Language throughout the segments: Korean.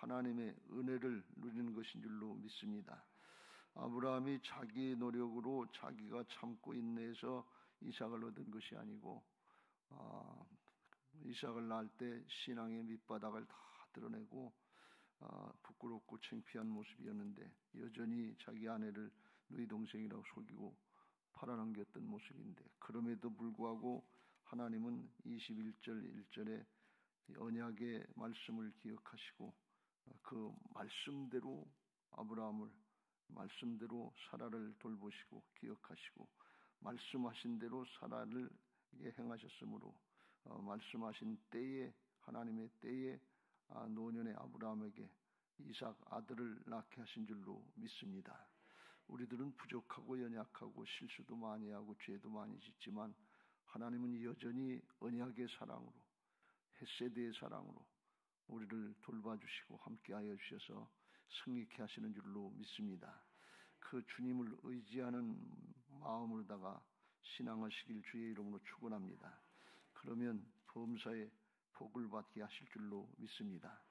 하나님의 은혜를 누리는 것인 줄로 믿습니다. 아브라함이 자기의 노력으로 자기가 참고 인내해서 이삭을 얻은 것이 아니고 이삭을 낳을 때 신앙의 밑바닥을 다 드러내고 부끄럽고 창피한 모습이었는데 여전히 자기 아내를 너희 동생이라고 속이고 팔아넘겼던 모습인데, 그럼에도 불구하고 하나님은 21절 1절에 언약의 말씀을 기억하시고 그 말씀대로 아브라함을 말씀대로 사라를 돌보시고 기억하시고 말씀하신 대로 사라를 행하셨으므로 말씀하신 때에 하나님의 때에 노년의 아브라함에게 이삭 아들을 낳게 하신 줄로 믿습니다. 우리들은 부족하고 연약하고 실수도 많이 하고 죄도 많이 짓지만 하나님은 여전히 언약의 사랑으로 헷세대의 사랑으로 우리를 돌봐주시고 함께하여 주셔서 승리케 하시는 줄로 믿습니다. 그 주님을 의지하는 마음으로다가 신앙하시길 주의 이름으로 축원합니다. 그러면 범사에 복을 받게 하실 줄로 믿습니다.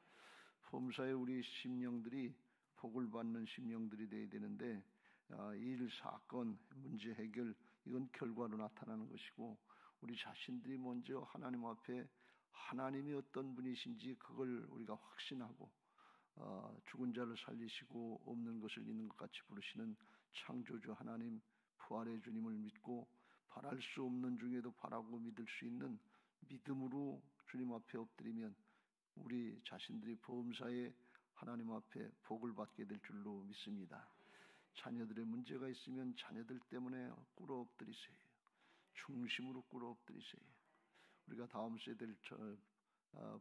범사에 우리 심령들이 복을 받는 심령들이 되어야 되는데 일, 사건, 문제 해결, 이건 결과로 나타나는 것이고 우리 자신들이 먼저 하나님 앞에 하나님이 어떤 분이신지 그걸 우리가 확신하고 죽은 자를 살리시고 없는 것을 있는 것 같이 부르시는 창조주 하나님, 부활의 주님을 믿고 바랄 수 없는 중에도 바라고 믿을 수 있는 믿음으로 주님 앞에 엎드리면 우리 자신들이 범사에 하나님 앞에 복을 받게 될 줄로 믿습니다. 자녀들의 문제가 있으면 자녀들 때문에 꿇어 엎드리세요. 중심으로 꿇어 엎드리세요. 우리가 다음 세대를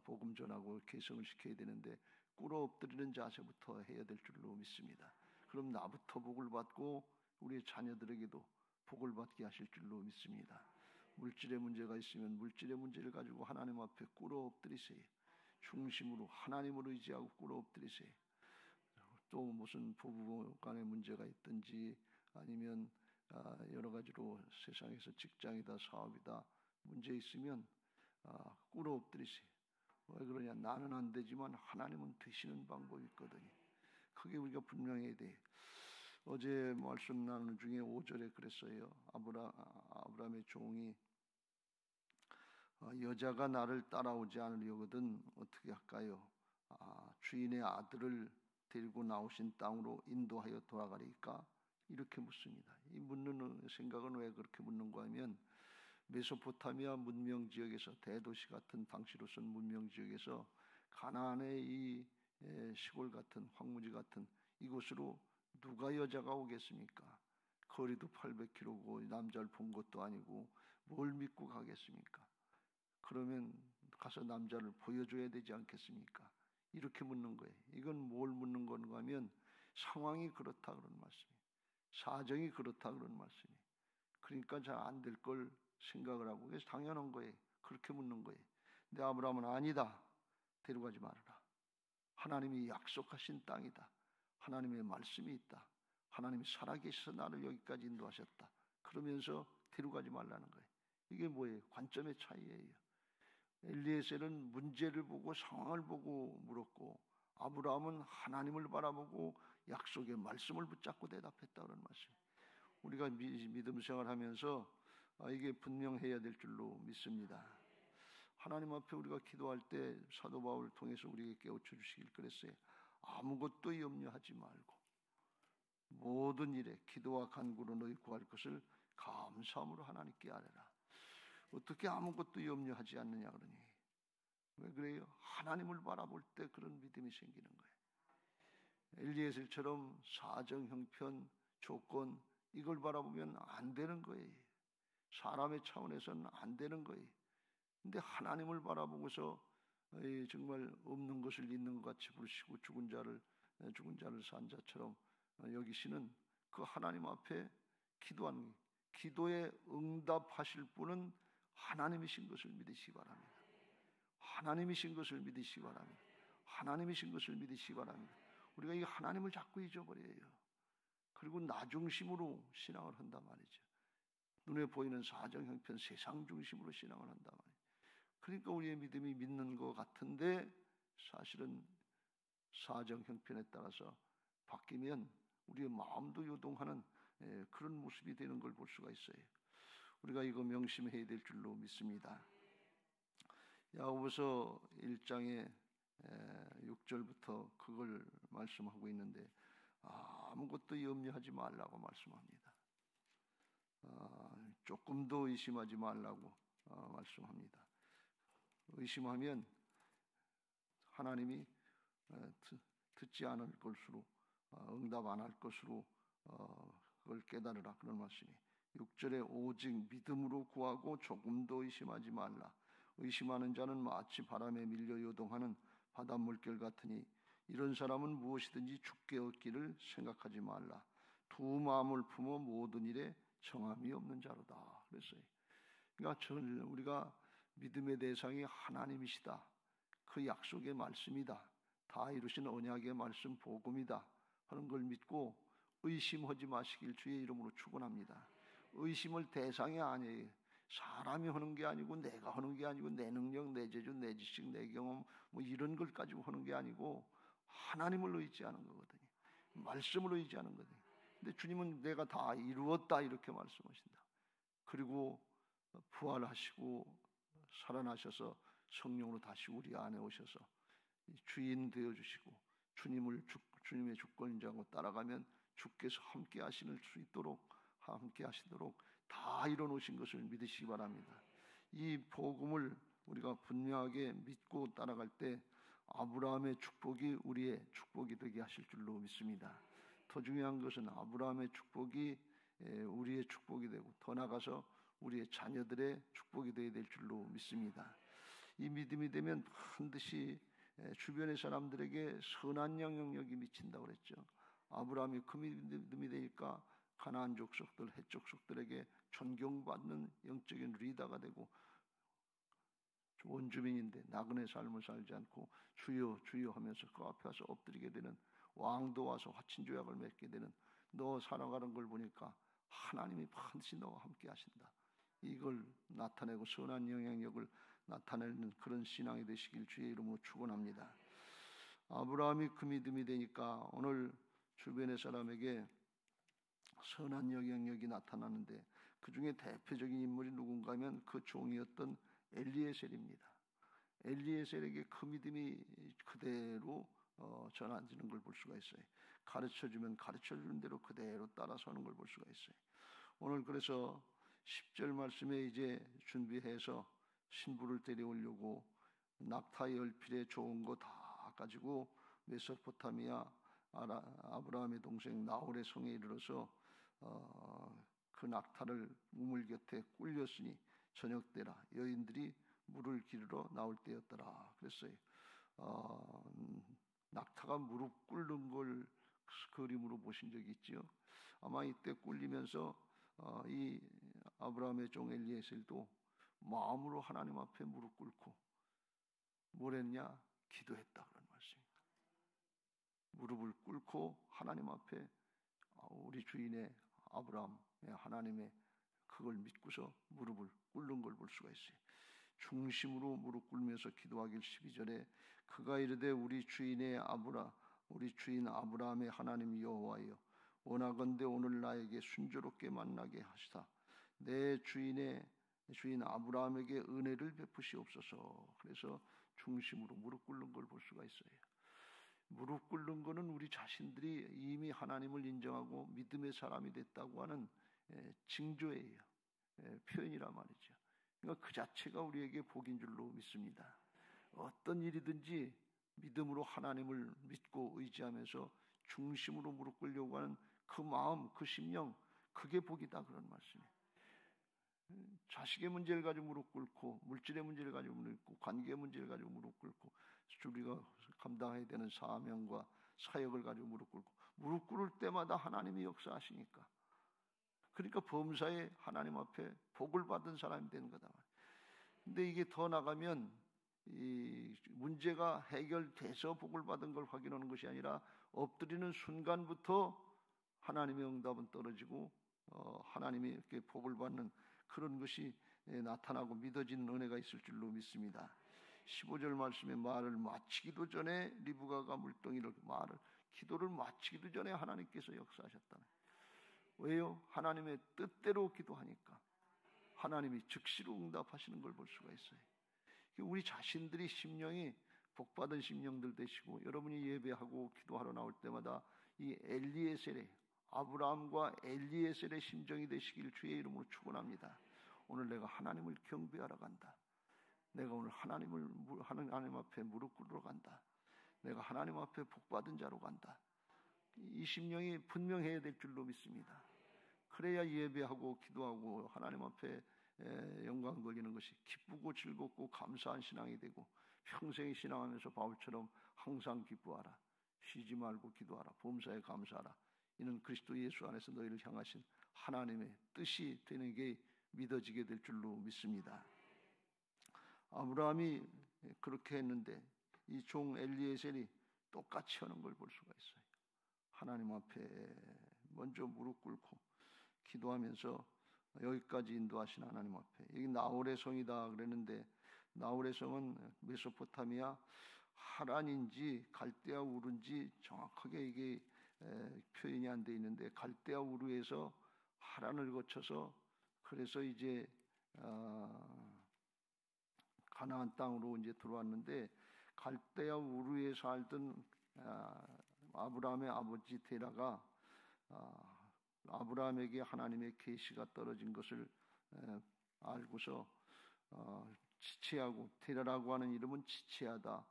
복음 전하고 개성을 시켜야 되는데 꿇어 엎드리는 자세부터 해야 될 줄로 믿습니다. 그럼 나부터 복을 받고 우리 자녀들에게도 복을 받게 하실 줄로 믿습니다. 물질의 문제가 있으면 물질의 문제를 가지고 하나님 앞에 꿇어 엎드리세요. 중심으로 하나님을 의지하고 꿇어 엎드리세요. 또 무슨 부부 간의 문제가 있든지 아니면 여러 가지로 세상에서 직장이다 사업이다 문제 있으면 꿇어 엎드리세요. 왜 그러냐? 나는 안 되지만 하나님은 되시는 방법이 있거든요. 그게 우리가 분명해야 돼. 어제 말씀 나누는 중에 5절에 그랬어요. 아브라함의 종이 여자가 나를 따라오지 않으려거든 어떻게 할까요? 주인의 아들을 데리고 나오신 땅으로 인도하여 돌아가리까? 이렇게 묻습니다. 이 묻는 생각은 왜 그렇게 묻는가 하면 메소포타미아 문명 지역에서 대도시 같은 당시로선 문명 지역에서 가나안의 이 시골 같은 황무지 같은 이곳으로 누가 여자가 오겠습니까? 거리도 800km고 남자를 본 것도 아니고 뭘 믿고 가겠습니까? 그러면 가서 남자를 보여줘야 되지 않겠습니까? 이렇게 묻는 거예요. 이건 뭘 묻는 건가 하면 상황이 그렇다 그런 말씀이에요. 사정이 그렇다 그런 말씀이에요. 그러니까 잘 안 될 걸 생각을 하고 그래서 당연한 거예요. 그렇게 묻는 거예요. 근데 아브라함은 아니다. 데려가지 말아라. 하나님이 약속하신 땅이다. 하나님의 말씀이 있다. 하나님이 살아계셔서 나를 여기까지 인도하셨다. 그러면서 데려가지 말라는 거예요. 이게 뭐예요? 관점의 차이예요. 엘리에셀은 문제를 보고 상황을 보고 물었고 아브라함은 하나님을 바라보고 약속의 말씀을 붙잡고 대답했다 그런 말씀. 우리가 믿음 생활하면서 이게 분명해야 될 줄로 믿습니다. 하나님 앞에 우리가 기도할 때 사도 바울을 통해서 우리에게 깨우쳐 주시길 그랬어요. 아무것도 염려하지 말고 모든 일에 기도와 간구로 너희 구할 것을 감사함으로 하나님께 아뢰라. 어떻게 아무것도 염려하지 않느냐 그러니. 왜 그래요? 하나님을 바라볼 때 그런 믿음이 생기는 거예요. 엘리에셀처럼 사정, 형편, 조건 이걸 바라보면 안 되는 거예요. 사람의 차원에서는 안 되는 거예요. 근데 하나님을 바라보고서 정말 없는 것을 있는 것 같이 부르시고 죽은 자를 산 자처럼 여기시는 그 하나님 앞에 기도하는 기도에 응답하실 분은 하나님이신 것을 믿으시기 바랍니다. 하나님이신 것을 믿으시기 바랍니다. 하나님이신 것을 믿으시기 바랍니다. 우리가 이 하나님을 자꾸 잊어버려요. 그리고 나 중심으로 신앙을 한단 말이죠. 눈에 보이는 사정, 형편, 세상 중심으로 신앙을 한단 말이죠. 그러니까 우리의 믿음이 믿는 것 같은데 사실은 사정 형편에 따라서 바뀌면 우리의 마음도 요동하는 그런 모습이 되는 걸 볼 수가 있어요. 우리가 이거 명심해야 될 줄로 믿습니다. 야고보서 1장의 6절부터 그걸 말씀하고 있는데 아무것도 염려하지 말라고 말씀합니다. 조금도 의심하지 말라고 말씀합니다. 의심하면 하나님이 듣지 않을 것으로 응답 안 할 것으로 그걸 깨달으라 그런 말씀이 6절에 오직 믿음으로 구하고 조금도 의심하지 말라. 의심하는 자는 마치 바람에 밀려 요동하는 바닷물결 같으니 이런 사람은 무엇이든지 죽게 얻기를 생각하지 말라. 두 마음을 품어 모든 일에 정함이 없는 자로다 그랬어요. 그러니까 우리가 믿음의 대상이 하나님이시다. 그 약속의 말씀이다. 다 이루신 언약의 말씀 복음이다 하는 걸 믿고 의심하지 마시길 주의 이름으로 축원합니다. 의심을 대상이 아니에요. 사람이 하는 게 아니고 내가 하는 게 아니고 내 능력, 내 재주, 내 지식, 내 경험 뭐 이런 걸 가지고 하는 게 아니고 하나님을 의지하는 거거든요. 말씀을 의지하는 거거든요. 근데 주님은 내가 다 이루었다 이렇게 말씀하신다. 그리고 부활하시고 살아나셔서 성령으로 다시 우리 안에 오셔서 주인 되어주시고 주님의 주권자고 따라가면 주께서 함께 하실 수 있도록 함께 하시도록 다 이뤄놓으신 것을 믿으시기 바랍니다. 이 복음을 우리가 분명하게 믿고 따라갈 때 아브라함의 축복이 우리의 축복이 되게 하실 줄로 믿습니다. 더 중요한 것은 아브라함의 축복이 우리의 축복이 되고 더 나아가서 우리의 자녀들의 축복이 되어야 될 줄로 믿습니다. 이 믿음이 되면 반드시 주변의 사람들에게 선한 영향력이 미친다고 그랬죠. 아브라함이 그 믿음이 되니까 가나안 족속들, 헷 족속들에게 존경받는 영적인 리더가 되고 원주민인데 나그네 삶을 살지 않고 주여 주여 하면서 그 앞에 와서 엎드리게 되는 왕도 와서 화친조약을 맺게 되는 너 살아가는 걸 보니까 하나님이 반드시 너와 함께 하신다. 이걸 나타내고 선한 영향력을 나타내는 그런 신앙이 되시길 주의 이름으로 축원합니다. 아브라함이 그 믿음이 되니까 오늘 주변의 사람에게 선한 영향력이 나타나는데 그 중에 대표적인 인물이 누군가 하면 그 종이었던 엘리에셀입니다. 엘리에셀에게 그 믿음이 그대로 전해지는 걸 볼 수가 있어요. 가르쳐주면 가르쳐주는 대로 그대로 따라서는 걸 볼 수가 있어요. 오늘 그래서 10절 말씀에 이제 준비해서 신부를 데려오려고 낙타 열필에 좋은 거 다 가지고 메소포타미아 아브라함의 동생 나홀의 성에 이르러서 그 낙타를 우물 곁에 꿀렸으니 저녁 때라 여인들이 물을 기르러 나올 때였더라 그랬어요. 낙타가 무릎 꿇는 걸 그림으로 보신 적이 있지요. 아마 이때 꿀리면서 이 아브라함의 종 엘리에셀도 마음으로 하나님 앞에 무릎 꿇고 뭘 했냐? 기도했다 그런 말씀입니다. 무릎을 꿇고 하나님 앞에 우리 주인의 아브라함의 하나님의 그걸 믿고서 무릎을 꿇는 걸 볼 수가 있어요. 중심으로 무릎 꿇면서 기도하길 12절에 그가 이르되 우리 주인 아브라함의 하나님 여호와여 원하건대 오늘 나에게 순조롭게 만나게 하시다. 내 주인 아브라함에게 은혜를 베푸시옵소서. 그래서 중심으로 무릎 꿇는 걸 볼 수가 있어요. 무릎 꿇는 것은 우리 자신들이 이미 하나님을 인정하고 믿음의 사람이 됐다고 하는 징조예요. 표현이란 말이죠. 그러니까 그 자체가 우리에게 복인 줄로 믿습니다. 어떤 일이든지 믿음으로 하나님을 믿고 의지하면서 중심으로 무릎 꿇려고 하는 그 마음, 그 심령, 그게 복이다 그런 말씀이에요. 자식의 문제를 가지고 무릎 꿇고 물질의 문제를 가지고 무릎 꿇고 관계의 문제를 가지고 무릎 꿇고 우리가 감당해야 되는 사명과 사역을 가지고 무릎 꿇고 무릎 꿇을 때마다 하나님이 역사하시니까 그러니까 범사에 하나님 앞에 복을 받은 사람이 되는 거다. 근데 이게 더 나가면 이 문제가 해결돼서 복을 받은 걸 확인하는 것이 아니라 엎드리는 순간부터 하나님의 응답은 떨어지고 하나님이 이렇게 복을 받는 그런 것이 나타나고 믿어지는 은혜가 있을 줄로 믿습니다. 15절 말씀에 말을 마치기도 전에 리브가가 물동이를 기도를 마치기도 전에 하나님께서 역사하셨다는 거예요. 왜요? 하나님의 뜻대로 기도하니까 하나님이 즉시로 응답하시는 걸 볼 수가 있어요. 우리 자신들이 심령이 복받은 심령들 되시고, 여러분이 예배하고 기도하러 나올 때마다 이 엘리에셀의, 아브라함과 엘리에셀의 심정이 되시길 주의 이름으로 축원합니다. 오늘 내가 하나님을 경배하러 간다. 내가 오늘 하나님 앞에 무릎 꿇으러 간다. 내가 하나님 앞에 복받은 자로 간다. 이 심령이 분명해야 될 줄로 믿습니다. 그래야 예배하고 기도하고 하나님 앞에 영광 돌리는 것이 기쁘고 즐겁고 감사한 신앙이 되고, 평생 신앙하면서 바울처럼 항상 기뻐하라, 쉬지 말고 기도하라, 범사에 감사하라, 이는 그리스도 예수 안에서 너희를 향하신 하나님의 뜻이 되는 게 믿어지게 될 줄로 믿습니다. 아브라함이 그렇게 했는데 이 종 엘리에셀이 똑같이 하는 걸 볼 수가 있어요. 하나님 앞에 먼저 무릎 꿇고 기도하면서 여기까지 인도하신 하나님 앞에, 여기 나홀의 성이다 그랬는데, 나홀의 성은 메소포타미아 하란인지 갈대아 우르인지 정확하게 이게 표현이 안 돼 있는데, 갈대아 우르에서 하란을 거쳐서 그래서 이제 가나안 땅으로 이제 들어왔는데, 갈대아 우르에 살던 아브라함의 아버지 데라가 아브라함에게 하나님의 계시가 떨어진 것을 알고서 지체하고, 데라라고 하는 이름은 지체하다,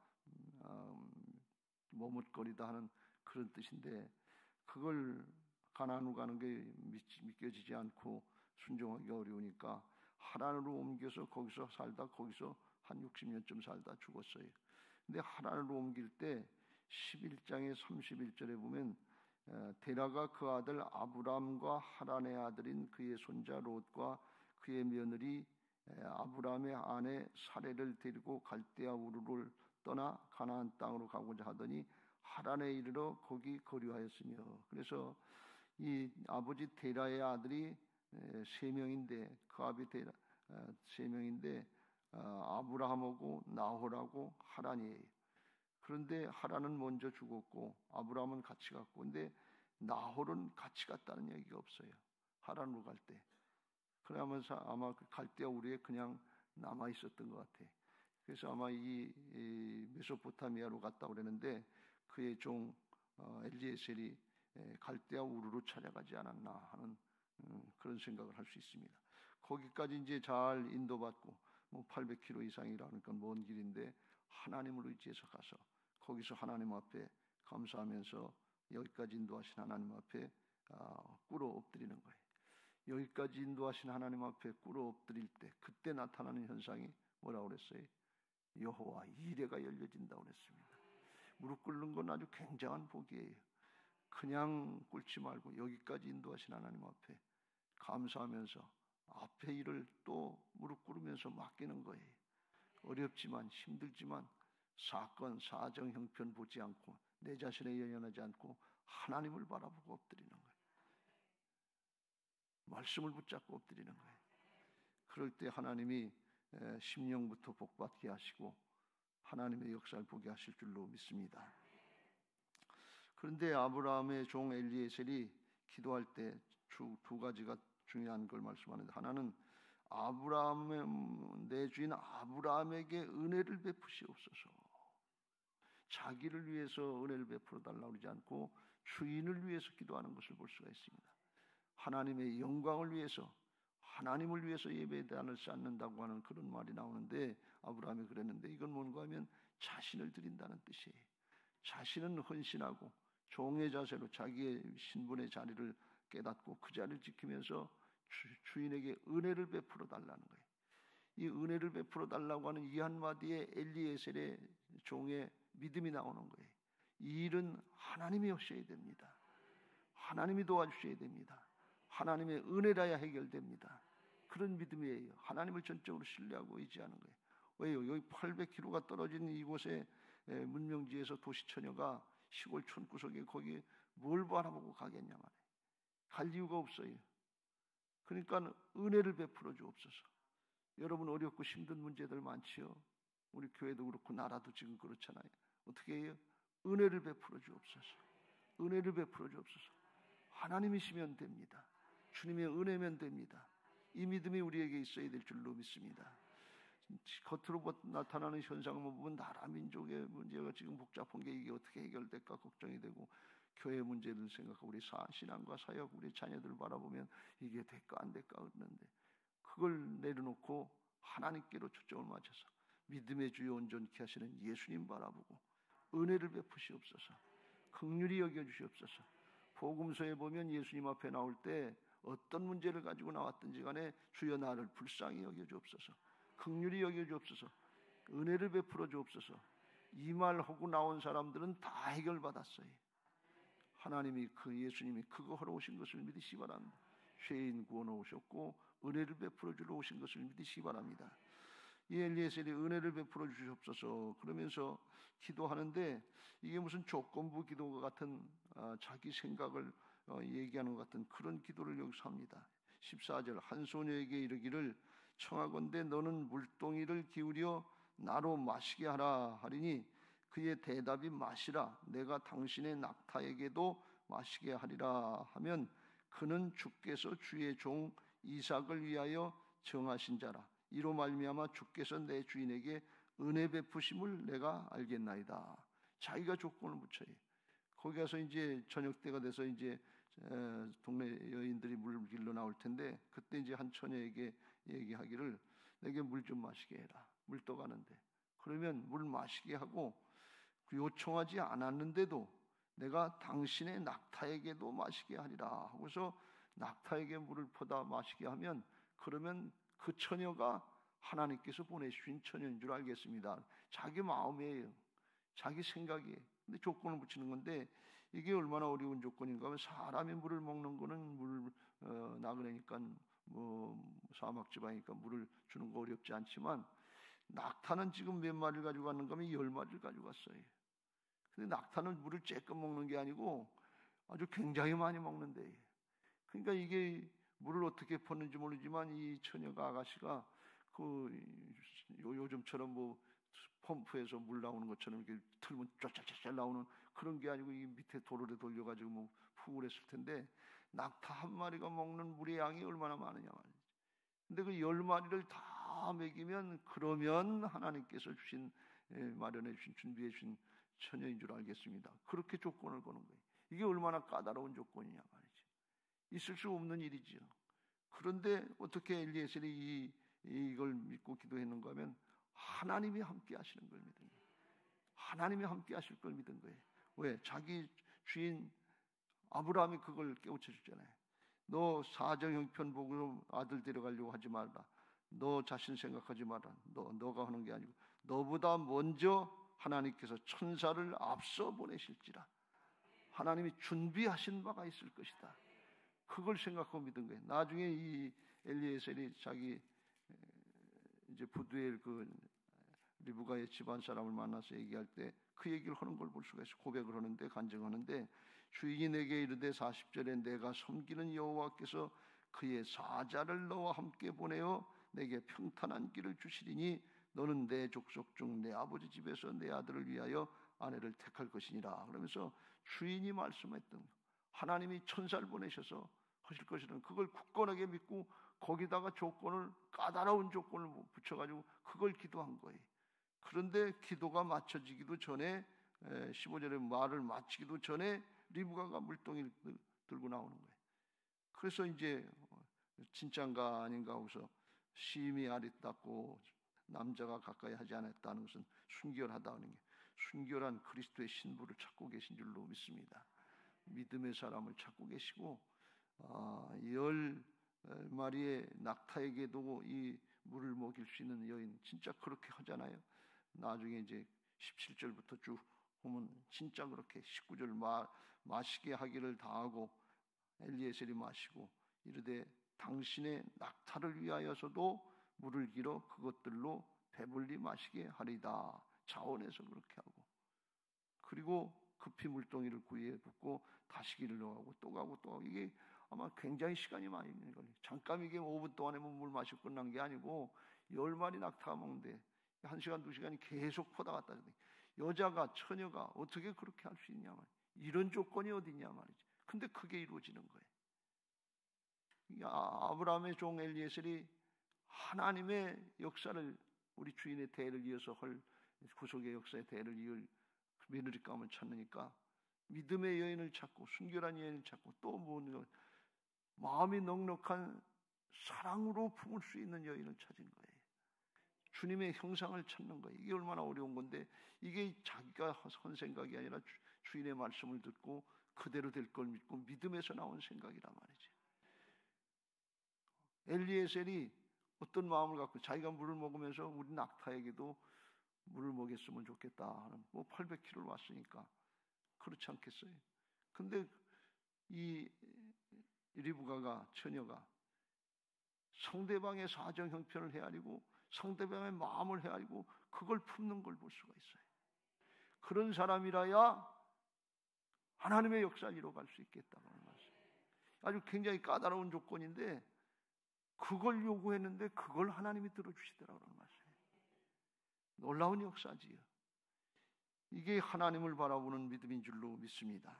머뭇거리다 하는 그런 뜻인데, 그걸 가나안으로 가는 게 믿겨지지 않고 순종하기 어려우니까 하란으로 옮겨서 거기서 살다 거기서 한 60년쯤 살다 죽었어요. 근데 하란으로 옮길 때 11장의 31절에 보면 데라가 그 아들 아브람과 하란의 아들인 그의 손자 롯과 그의 며느리 아브람의 아내 사레를 데리고 갈대아 우르를 떠나 가나안 땅으로 가고자 하더니 하란에 이르러 거기 거류하였으며, 그래서 이 아버지 데라의 아들이 세 명인데, 그 아비 데라 세 명인데 아브라함하고 나홀하고 하란이에요. 그런데 하란은 먼저 죽었고 아브라함은 같이 갔고, 근데 나홀은 같이 갔다는 얘기가 없어요. 하란으로 갈 때. 그러면서 아마 갈대아 우르에 그냥 남아 있었던 것 같아. 그래서 아마 이 메소포타미아로 갔다고 그러는데, 그의 종 엘리에셀이 갈대아 우르로 찾아가지 않았나 하는 그런 생각을 할 수 있습니다. 거기까지 이제 잘 인도받고 800km 이상이라는 건 먼 길인데 하나님을 의지해서 가서 거기서 하나님 앞에 감사하면서 여기까지 인도하신 하나님 앞에 꿇어 엎드리는 거예요. 여기까지 인도하신 하나님 앞에 꿇어 엎드릴 때 그때 나타나는 현상이 뭐라고 그랬어요? 여호와 이레가 열려진다고 그랬습니다. 무릎 꿇는 건 아주 굉장한 복이에요. 그냥 꿇지 말고 여기까지 인도하신 하나님 앞에 감사하면서 앞에 일을 또 무릎 꿇으면서 맡기는 거예요. 어렵지만 힘들지만 사건, 사정, 형편 보지 않고 내 자신에 연연하지 않고 하나님을 바라보고 엎드리는 거예요. 말씀을 붙잡고 엎드리는 거예요. 그럴 때 하나님이 심령부터 복받게 하시고 하나님의 역사를 보게 하실 줄로 믿습니다. 그런데 아브라함의 종 엘리에셀이 기도할 때 두 가지가 중요한 걸 말씀하는데, 하나는 내 주인 아브라함에게 은혜를 베푸시옵소서. 자기를 위해서 은혜를 베풀어 달라고 그러지 않고 주인을 위해서 기도하는 것을 볼 수가 있습니다. 하나님의 영광을 위해서, 하나님을 위해서 예배단을 쌓는다고 하는 그런 말이 나오는데, 아브라함이 그랬는데 이건 뭔가 하면 자신을 드린다는 뜻이에요. 자신은 헌신하고 종의 자세로 자기의 신분의 자리를 깨닫고 그 자리를 지키면서 주인에게 은혜를 베풀어 달라는 거예요. 이 은혜를 베풀어 달라고 하는 이 한마디에 엘리에셀의 종의 믿음이 나오는 거예요. 이 일은 하나님이 하셔야 됩니다. 하나님이 도와주셔야 됩니다. 하나님의 은혜라야 해결됩니다. 그런 믿음이에요. 하나님을 전적으로 신뢰하고 의지하는 거예요. 왜요? 여기 800km가 떨어진 이곳에 문명지에서 도시처녀가 시골 촌구석에 거기 뭘 바라보고 가겠냐 말이에요. 갈 이유가 없어요. 그러니까 은혜를 베풀어 주옵소서. 여러분 어렵고 힘든 문제들 많지요. 우리 교회도 그렇고 나라도 지금 그렇잖아요. 어떻게 해요? 은혜를 베풀어 주옵소서. 은혜를 베풀어 주옵소서. 하나님이시면 됩니다. 주님의 은혜면 됩니다. 이 믿음이 우리에게 있어야 될 줄로 믿습니다. 겉으로 나타나는 현상을 보면 나라 민족의 문제가 지금 복잡한 게 이게 어떻게 해결될까 걱정이 되고, 교회 문제를 생각하고 우리 신앙과 사역 우리 자녀들 바라보면 이게 될까 안 될까 그러는데, 그걸 내려놓고 하나님께로 초점을 맞춰서 믿음의 주요 온전케 하시는 예수님 바라보고 은혜를 베푸시옵소서. 긍휼히 여겨주시옵소서. 복음서에 보면 예수님 앞에 나올 때 어떤 문제를 가지고 나왔든지 간에 주여 나를 불쌍히 여겨주옵소서. 긍휼히 여겨주옵소서. 은혜를 베풀어 주옵소서. 이 말하고 나온 사람들은 다 해결받았어요. 하나님이 예수님이 그거 하러 오신 것을 믿으시기 바랍니다. 죄인 구원하러 오셨고 은혜를 베풀어 주러 오신 것을 믿으시기 바랍니다. 이 엘리에셀이 은혜를 베풀어 주시옵소서 그러면서 기도하는데, 이게 무슨 조건부 기도 같은 자기 생각을 얘기하는 것 같은 그런 기도를 여기서 합니다. 14절 한 소녀에게 이르기를 청하건대 너는 물동이를 기울여 나로 마시게 하라 하리니 그의 대답이 마시라 내가 당신의 낙타에게도 마시게 하리라 하면 그는 주께서 주의 종 이삭을 위하여 정하신 자라. 이로 말미암아 주께서 내 주인에게 은혜 베푸심을 내가 알겠나이다. 자기가 조건을 붙여요. 거기 가서 이제 저녁 때가 돼서 이제 동네 여인들이 물 길러 나올 텐데, 그때 이제 한 처녀에게 얘기하기를 내게 물 좀 마시게 해라. 물 떠가는데. 그러면 물 마시게 하고 요청하지 않았는데도 내가 당신의 낙타에게도 마시게 하리라 하고서 낙타에게 물을 퍼다 마시게 하면, 그러면 그 처녀가 하나님께서 보내주신 처녀인 줄 알겠습니다. 자기 마음이에요. 자기 생각이에요. 근데 조건을 붙이는 건데, 이게 얼마나 어려운 조건인가 하면, 사람이 물을 먹는 거는 물 나그네니까 뭐 사막 지방이니까 물을 주는 거 어렵지 않지만, 낙타는 지금 몇 마리를 가지고 갔는가 하면 10마리를 가지고 갔어요. 근데 낙타는 물을 쬐끔 먹는 게 아니고 아주 굉장히 많이 먹는데, 그러니까 이게 물을 어떻게 퍼는지 모르지만 이 처녀가 아가씨가 요즘처럼 뭐 펌프에서 물 나오는 것처럼 이렇게 틀면 쫙쫙쫙 나오는 그런 게 아니고 이 밑에 도로를 돌려가지고 뭐 푹을 했을 텐데, 낙타 한 마리가 먹는 물의 양이 얼마나 많으냐 말이지. 근데 그 10마리를 다 먹이면 그러면 하나님께서 주신 마련해 주신 준비해 주신 처녀인 줄 알겠습니다. 그렇게 조건을 거는 거예요. 이게 얼마나 까다로운 조건이냐 말이죠. 있을 수 없는 일이지요. 그런데 어떻게 엘리에셀이 이걸 믿고 기도했는가 하면 하나님이 함께 하시는 걸 믿은 거예요. 하나님이 함께 하실 걸 믿은 거예요. 왜? 자기 주인 아브라함이 그걸 깨우쳐 주잖아요. 너 사정 형편 보고 아들 데려가려고 하지 말라. 너 자신 생각하지 마라. 너가 하는 게 아니고 너보다 먼저 하나님께서 천사를 앞서 보내실지라. 하나님이 준비하신 바가 있을 것이다. 그걸 생각하고 믿은 거예요. 나중에 이 엘리에셀이 자기 이제 부두엘 그 리브가의 집안 사람을 만나서 얘기할 때 그 얘기를 하는 걸 볼 수가 있어요. 고백을 하는데, 간증하는데, 주인이 내게 이르되 40절에 내가 섬기는 여호와께서 그의 사자를 너와 함께 보내어 내게 평탄한 길을 주시리니 너는 내 족속 중 내 아버지 집에서 내 아들을 위하여 아내를 택할 것이니라. 그러면서 주인이 말씀했던 하나님이 천사를 보내셔서 하실 것이라는 그걸 굳건하게 믿고 거기다가 조건을, 까다로운 조건을 붙여가지고 그걸 기도한 거예요. 그런데 기도가 맞춰지기도 전에 15절에 말을 마치기도 전에 리브가가 물동이를 들고 나오는 거예요. 그래서 이제 진짠가 아닌가 하고서 심히 아리따고 남자가 가까이 하지 않았다는 것은 순결하다는 게, 순결한 그리스도의 신부를 찾고 계신 줄로 믿습니다. 믿음의 사람을 찾고 계시고 10마리의 낙타에게도 이 물을 먹일 수 있는 여인, 진짜 그렇게 하잖아요. 나중에 이제 17절부터 쭉 보면 진짜 그렇게 19절 마시게 하기를 다하고 엘리에셀이 마시고 이르되 당신의 낙타를 위하여서도 물을 길어 그것들로 배불리 마시게 하리다. 자원해서 그렇게 하고, 그리고 급히 물동이를 구이에 붓고 다시 길을 가고 또 가고 또 가고, 이게 아마 굉장히 시간이 많이 걸려요. 잠깐 이게 5분 동안에 물 마시고 끝난 게 아니고 10마리 낙타가 먹는데 1시간, 2시간이 계속 퍼다 갔다. 여자가, 처녀가 어떻게 그렇게 할 수 있냐 말이지. 이런 조건이 어디냐 말이지. 근데 그게 이루어지는 거예요. 아브라함의 종 엘리에셀이 하나님의 역사를, 우리 주인의 대를 이어서 할 구속의 역사의 대를 이을 며느리감을 찾으니까 믿음의 여인을 찾고 순결한 여인을 찾고 또 뭐 마음이 넉넉한 사랑으로 품을 수 있는 여인을 찾은 거예요. 주님의 형상을 찾는 거예요. 이게 얼마나 어려운 건데, 이게 자기가 선 생각이 아니라 주인의 말씀을 듣고 그대로 될 걸 믿고 믿음에서 나온 생각이란 말이죠. 엘리에셀이 어떤 마음을 갖고 자기가 물을 먹으면서 우리 낙타에게도 물을 먹였으면 좋겠다 하는, 뭐 800km를 왔으니까 그렇지 않겠어요? 근데 이 리브가가, 처녀가 상대방의 사정 형편을 헤아리고 상대방의 마음을 헤아리고 그걸 품는 걸 볼 수가 있어요. 그런 사람이라야 하나님의 역사를 이뤄갈 수 있겠다고 하는 말씀. 아주 굉장히 까다로운 조건인데 그걸 요구했는데 그걸 하나님이 들어주시더라고 하는 말씀이에요. 놀라운 역사지요. 이게 하나님을 바라보는 믿음인 줄로 믿습니다.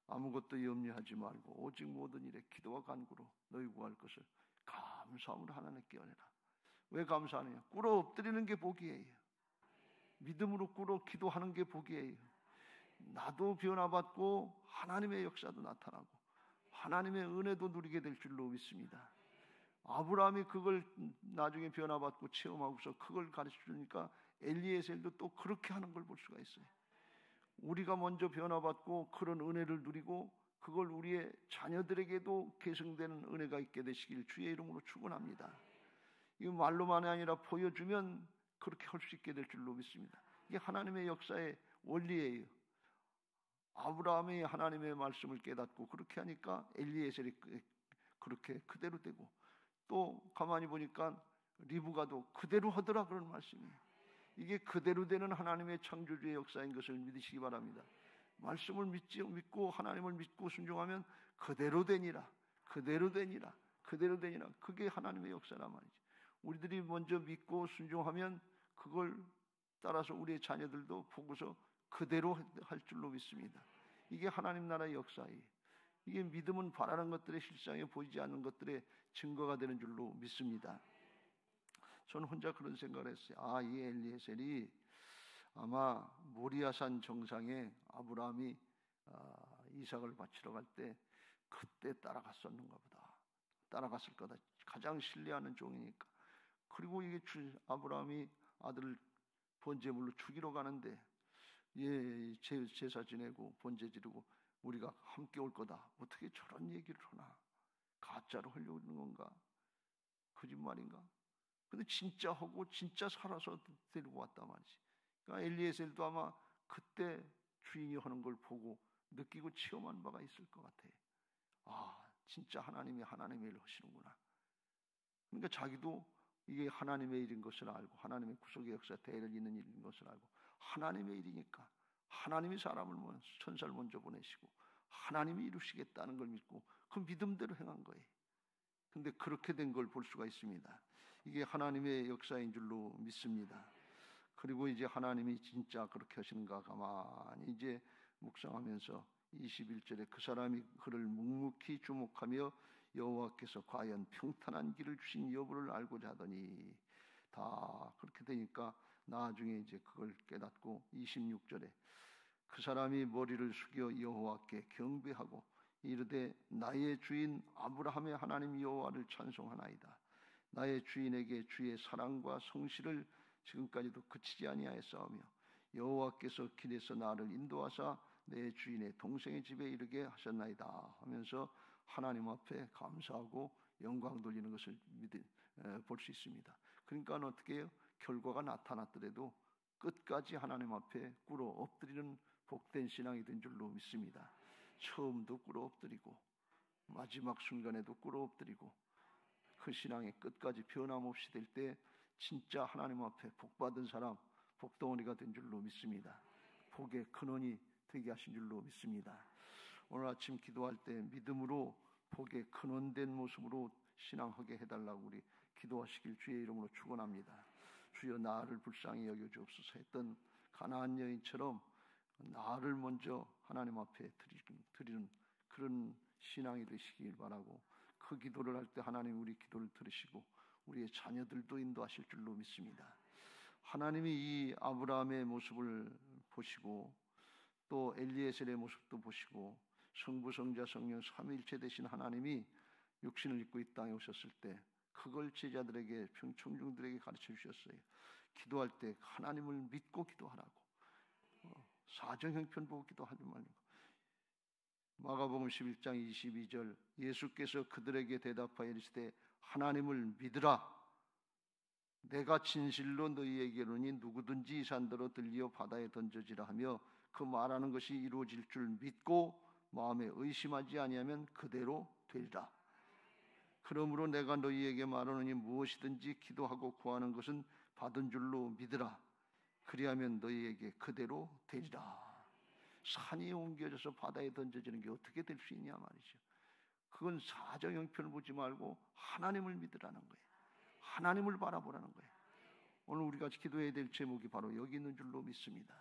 아무것도 염려하지 말고 오직 모든 일에 기도와 간구로 너희 구할 것을 감사함으로 하나님께 아뢰라. 왜 감사하느냐? 꿇어 엎드리는 게 복이에요. 믿음으로 꿇어 기도하는 게 복이에요. 나도 변화받고 하나님의 역사도 나타나고 하나님의 은혜도 누리게 될 줄로 믿습니다. 아브라함이 그걸 나중에 변화받고 체험하고서 그걸 가르쳐주니까 엘리에셀도 또 그렇게 하는 걸 볼 수가 있어요. 우리가 먼저 변화받고 그런 은혜를 누리고 그걸 우리의 자녀들에게도 계승되는 은혜가 있게 되시길 주의 이름으로 축원합니다. 이거 말로만이 아니라 보여주면 그렇게 할 수 있게 될 줄로 믿습니다. 이게 하나님의 역사의 원리예요. 아브라함이 하나님의 말씀을 깨닫고 그렇게 하니까 엘리에셀이 그렇게 그대로 되고, 또 가만히 보니까 리브가도 그대로 하더라 그런 말씀이에요. 이게 그대로 되는 하나님의 창조주의 역사인 것을 믿으시기 바랍니다. 말씀을 믿고 하나님을 믿고 순종하면 그대로 되니라, 그대로 되니라, 그대로 되니라. 그게 하나님의 역사란 말이죠. 우리들이 먼저 믿고 순종하면 그걸 따라서 우리의 자녀들도 보고서 그대로 할 줄로 믿습니다. 이게 하나님 나라의 역사예요. 이게 믿음은 바라는 것들의 실상에 보이지 않는 것들의 증거가 되는 줄로 믿습니다. 저는 혼자 그런 생각을 했어요. 이 엘리에셀이 아마 모리아산 정상에 아브라함이 이삭을 바치러 갈 때 그때 따라갔었는가 보다. 따라갔을 거다. 가장 신뢰하는 종이니까. 그리고 이게 아브라함이 아들을 번제물로 죽이러 가는데 제사 지내고 번제 지르고 우리가 함께 올 거다. 어떻게 저런 얘기를 하나? 가짜로 하려고 하는 건가? 거짓말인가? 근데 진짜 하고 진짜 살아서 데리고 왔단 말이지. 그러니까 엘리에셀도 아마 그때 주인이 하는 걸 보고 느끼고 체험한 바가 있을 것 같아요. 진짜 하나님이 하나님의 일을 하시는구나. 그러니까 자기도 이게 하나님의 일인 것을 알고 하나님의 구속의 역사 대를 잇는 일인 것을 알고 하나님의 일이니까 하나님이 사람을 천사를 먼저 보내시고 하나님이 이루시겠다는 걸 믿고 그 믿음대로 행한 거예요. 근데 그렇게 된 걸 볼 수가 있습니다. 이게 하나님의 역사인 줄로 믿습니다. 그리고 이제 하나님이 진짜 그렇게 하시는가 가만히 이제 묵상하면서 21절에 그 사람이 그를 묵묵히 주목하며 여호와께서 과연 평탄한 길을 주신 여부를 알고자 하더니, 다 그렇게 되니까 나중에 이제 그걸 깨닫고 26절에 그 사람이 머리를 숙여 여호와께 경배하고 이르되 나의 주인 아브라함의 하나님 여호와를 찬송하나이다. 나의 주인에게 주의 사랑과 성실을 지금까지도 그치지 아니하였사오며 여호와께서 길에서 나를 인도하사 내 주인의 동생의 집에 이르게 하셨나이다 하면서 하나님 앞에 감사하고 영광 돌리는 것을 볼 수 있습니다. 그러니까 어떻게 해요? 결과가 나타났더라도 끝까지 하나님 앞에 꿇어 엎드리는 복된 신앙이 된 줄로 믿습니다. 처음도 꿇어 엎드리고 마지막 순간에도 꿇어 엎드리고 그 신앙의 끝까지 변함없이 될 때 진짜 하나님 앞에 복받은 사람, 복덩어리가 된 줄로 믿습니다. 복의 근원이 되게 하신 줄로 믿습니다. 오늘 아침 기도할 때 믿음으로 복의 근원된 모습으로 신앙하게 해달라고 우리 기도하시길 주의 이름으로 축원합니다. 주여 나를 불쌍히 여겨주옵소서 했던 가나안 여인처럼 나를 먼저 하나님 앞에 드리는 그런 신앙이 되시길 바라고, 그 기도를 할 때 하나님 우리 기도를 들으시고 우리의 자녀들도 인도하실 줄로 믿습니다. 하나님이 이 아브라함의 모습을 보시고 또 엘리에셀의 모습도 보시고 성부 성자 성령 삼위일체 되신 하나님이 육신을 입고 이 땅에 오셨을 때 그걸 제자들에게 청중들에게 가르쳐 주셨어요. 기도할 때 하나님을 믿고 기도하라고. 사정 형편 보고 기도하지 말고. 마가복음 11장 22절 예수께서 그들에게 대답하여 이르시되 하나님을 믿으라. 내가 진실로 너희에게 이르노니 누구든지 이 산더러 들리어 바다에 던져지라 하며 그 말하는 것이 이루어질 줄 믿고 마음에 의심하지 아니하면 그대로 되리라. 그러므로 내가 너희에게 말하노니 무엇이든지 기도하고 구하는 것은 받은 줄로 믿으라. 그리하면 너희에게 그대로 되리라. 산이 옮겨져서 바다에 던져지는 게 어떻게 될 수 있냐 말이죠. 그건 사정 형편을 보지 말고 하나님을 믿으라는 거예요. 하나님을 바라보라는 거예요. 오늘 우리가 기도해야 될 제목이 바로 여기 있는 줄로 믿습니다.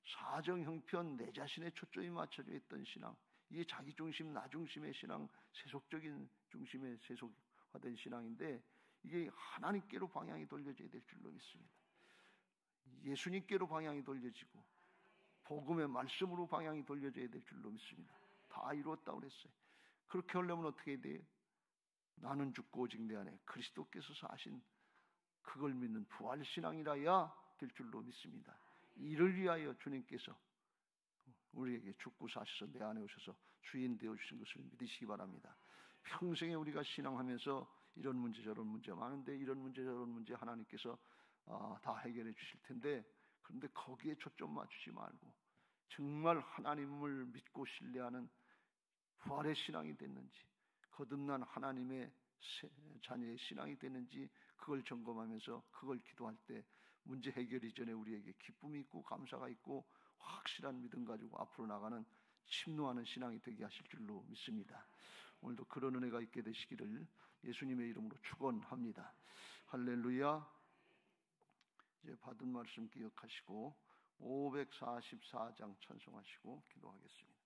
사정 형편 내 자신의 초점이 맞춰져 있던 신앙, 이게 자기 중심, 나 중심의 신앙, 세속적인 중심에 세속화된 신앙인데 이게 하나님께로 방향이 돌려져야 될 줄로 믿습니다. 예수님께로 방향이 돌려지고 복음의 말씀으로 방향이 돌려져야 될 줄로 믿습니다. 다 이루었다고 그랬어요. 그렇게 하려면 어떻게 해야 돼요? 나는 죽고 오직 내 안에 그리스도께서 사신 그걸 믿는 부활신앙이라야 될 줄로 믿습니다. 이를 위하여 주님께서 우리에게 죽고 사셔서 내 안에 오셔서 주인 되어주신 것을 믿으시기 바랍니다. 평생에 우리가 신앙하면서 이런 문제 저런 문제 많은데 이런 문제 저런 문제 하나님께서 다 해결해 주실 텐데, 그런데 거기에 초점 맞추지 말고 정말 하나님을 믿고 신뢰하는 부활의 신앙이 됐는지, 거듭난 하나님의 자녀의 신앙이 됐는지 그걸 점검하면서 그걸 기도할 때 문제 해결 이전에 우리에게 기쁨이 있고 감사가 있고 확실한 믿음 가지고 앞으로 나가는 침노하는 신앙이 되게 하실 줄로 믿습니다. 오늘도 그런 은혜가 있게 되시기를 예수님의 이름으로 축원합니다. 할렐루야. 이제 받은 말씀 기억하시고 544장 찬송하시고 기도하겠습니다.